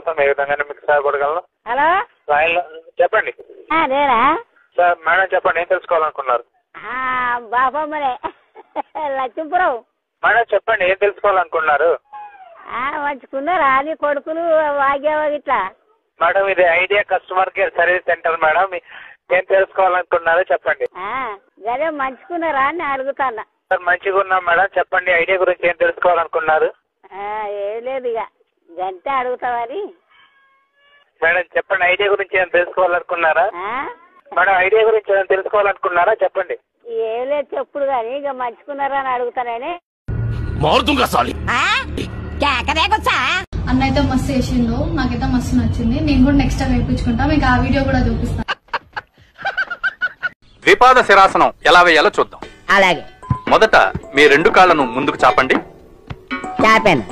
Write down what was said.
కోసం ఏ విధంగా మీకు సహాయపడగలను? హలో చెప్పండి. నేనా సార్ మేడం చెప్పండి, ఏం తెలుసుకోవాలనుకున్నారు? బాపమ్మనే లక్ష్మీపురం. మేడం చెప్పండి, ఏం తెలుసుకోవాలనుకున్నారు? మంచుకున్నారా నీ కొడుకులు వాగేవా ఇట్లా? మేడం ఇది idea customer care service centre madam. ఏం తెలుసుకోవాలనుకున్నారో చెప్పండి. అదే మంచుకున్నారా అని అడుగుతాను. సార్ మంచిగా ఉన్నాం మేడం, చెప్పండి ఐడియా గురించి ఏం తెలుసుకోవాలనుకున్నారు? ఏం లేదు ఇక గంటే అడుగుతావని. మేడం చెప్పండి, ఐడియా గురించి ఏం తెలుసుకోవాలనుకున్నారా? మేడం ఐడియా గురించి ఏం తెలుసుకోవాలనుకున్నారా చెప్పండి. ఏం లేదు చెప్పుడు కానీ ఇక మంచుకున్నారా అని అడుగుతానని. అన్న అయితే మస్తు చేసిండు, నాకైతే మస్తు నచ్చింది. నేను కూడా నెక్స్ట్ టైం వేయించుకుంటా, మీకు ఆ వీడియో కూడా చూపిస్తాను. ద్విపాద శిరాసనం ఎలా వేయాలో చూద్దాం. అలాగే మొదట మీ 2 కాళ్ళను ముందుకు చాపండి. చాపాను.